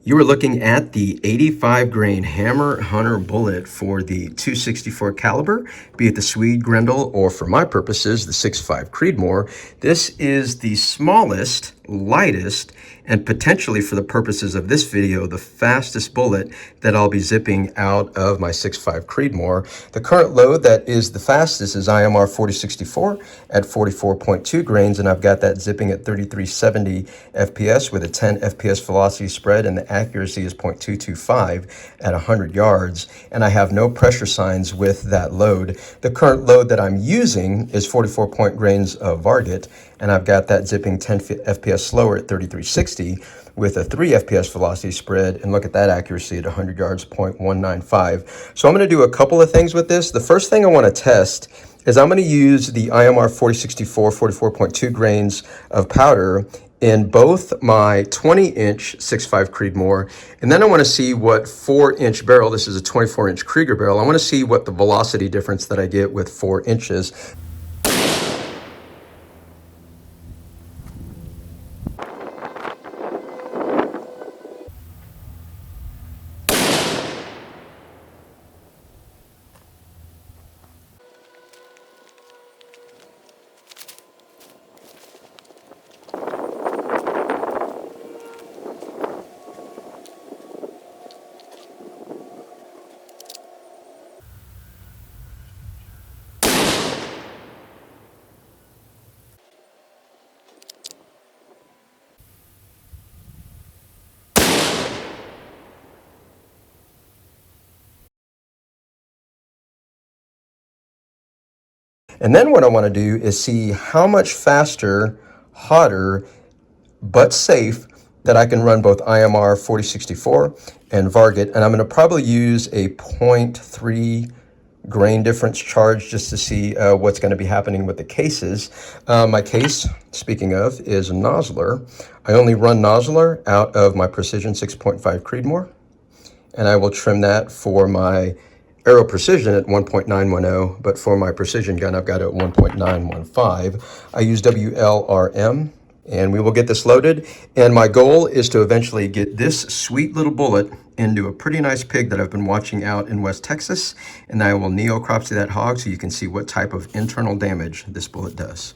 You are looking at the 85 grain Hammer Hunter bullet for the .264 caliber, be it the Swede Grendel or for my purposes, the 6.5 Creedmoor. This is the smallest, lightest, and potentially for the purposes of this video, the fastest bullet that I'll be zipping out of my 6.5 Creedmoor. The current load that is the fastest is IMR 4064 at 44.2 grains, and I've got that zipping at 3370 FPS with a 10 FPS velocity spread, and the accuracy is 0.225 at 100 yards, and I have no pressure signs with that load. The current load that I'm using is 44 point grains of Varget, and I've got that zipping 10 FPS slower at 3360 with a 3 FPS velocity spread, and look at that accuracy at 100 yards, 0.195. So I'm going to do a couple of things with this. The first thing I want to test is I'm going to use the IMR 4064 44.2 grains of powder in both my 20-inch 6.5 Creedmoor, and then I want to see what 4-inch barrel, this is a 24-inch Krieger barrel, I want to see what the velocity difference that I get with 4 inches. And then what I want to do is see how much faster, hotter, but safe that I can run both IMR 4064 and Varget. And I'm going to probably use a 0.3 grain difference charge just to see what's going to be happening with the cases. My case, speaking of, is a Nosler. I only run Nosler out of my Precision 6.5 Creedmoor, and I will trim that for my Aero Precision at 1.910, but for my precision gun, I've got it at 1.915. I use WLRM, and we will get this loaded. And my goal is to eventually get this sweet little bullet into a pretty nice pig that I've been watching out in West Texas, and I will neocropsy that hog so you can see what type of internal damage this bullet does.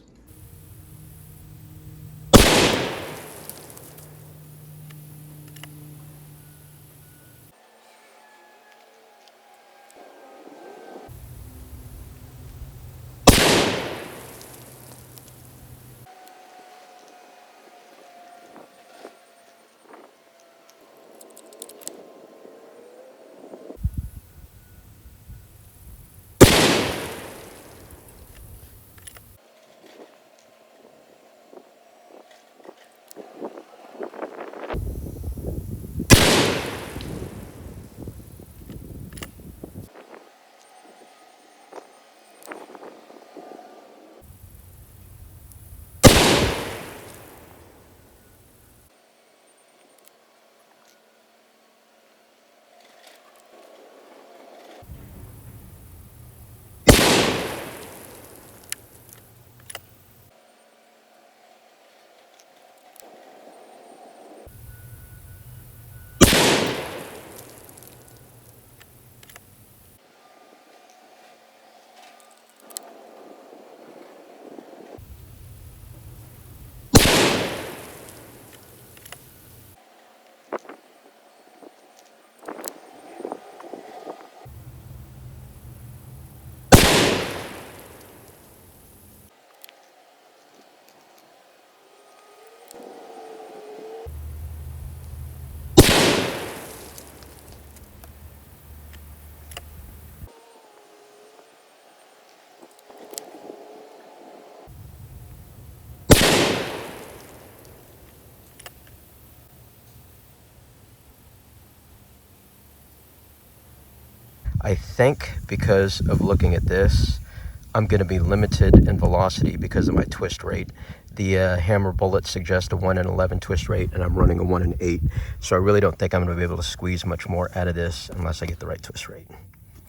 I think because of looking at this, I'm going to be limited in velocity because of my twist rate. The hammer bullets suggest a 1 in 11 twist rate, and I'm running a 1 in 8. So I really don't think I'm going to be able to squeeze much more out of this unless I get the right twist rate.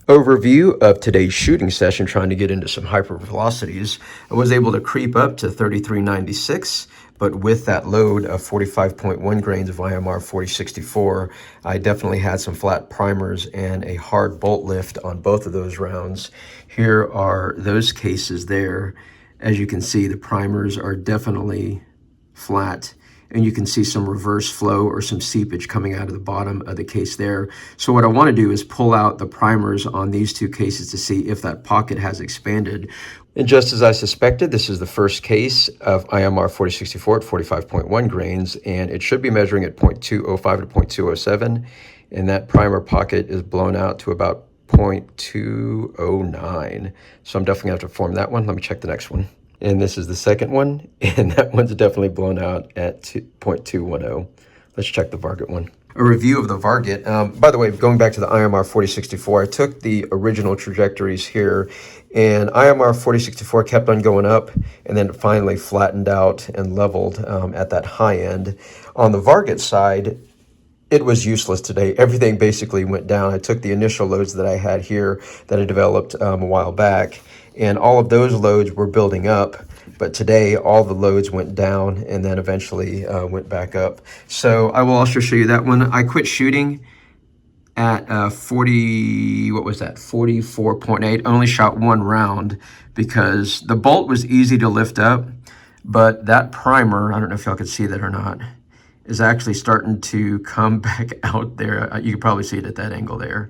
Overview of today's shooting session, trying to get into some hyper velocities. I was able to creep up to 3396, But with that load of 45.1 grains of IMR 4064, I definitely had some flat primers and a hard bolt lift on both of those rounds. Here are those cases there. As you can see, the primers are definitely flat, and you can see some reverse flow or some seepage coming out of the bottom of the case there. So what I want to do is pull out the primers on these two cases to see if that pocket has expanded. And just as I suspected, this is the first case of IMR 4064 at 45.1 grains, and it should be measuring at 0.205 to 0.207, and that primer pocket is blown out to about 0.209. So I'm definitely going to have to form that one. Let me check the next one. And this is the second one, and that one's definitely blown out at 0.210. Let's check the Varget one. A review of the Varget. By the way, going back to the IMR 4064, I took the original trajectories here, and IMR 4064 kept on going up, and then it finally flattened out and leveled at that high end. On the Varget side, it was useless today. Everything basically went down. I took the initial loads that I had here that I developed a while back, and all of those loads were building up. But today, all the loads went down and then eventually went back up. So I will also show you that one. I quit shooting at 44.8. I only shot one round because the bolt was easy to lift up, but that primer, I don't know if y'all could see that or not, is actually starting to come back out there. You can probably see it at that angle there.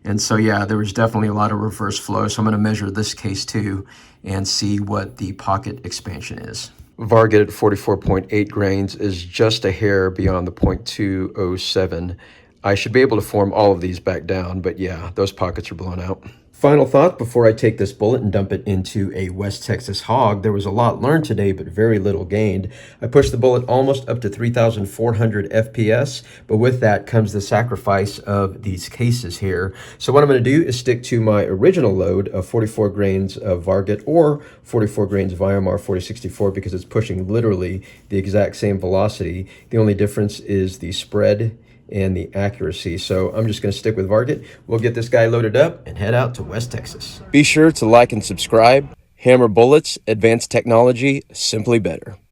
And so, yeah, there was definitely a lot of reverse flow. So I'm going to measure this case too and see what the pocket expansion is. Varget at 44.8 grains is just a hair beyond the 0.207. I should be able to form all of these back down, but yeah, those pockets are blown out. Final thought before I take this bullet and dump it into a West Texas hog. There was a lot learned today, but very little gained. I pushed the bullet almost up to 3,400 FPS, but with that comes the sacrifice of these cases here. So what I'm going to do is stick to my original load of 44 grains of Varget or 44 grains of IMR 4064 because it's pushing literally the exact same velocity. The only difference is the spread and the accuracy. So I'm just going to stick with Varget. We'll get this guy loaded up and head out to West Texas. Be sure to like and subscribe. Hammer bullets, advanced technology, simply better.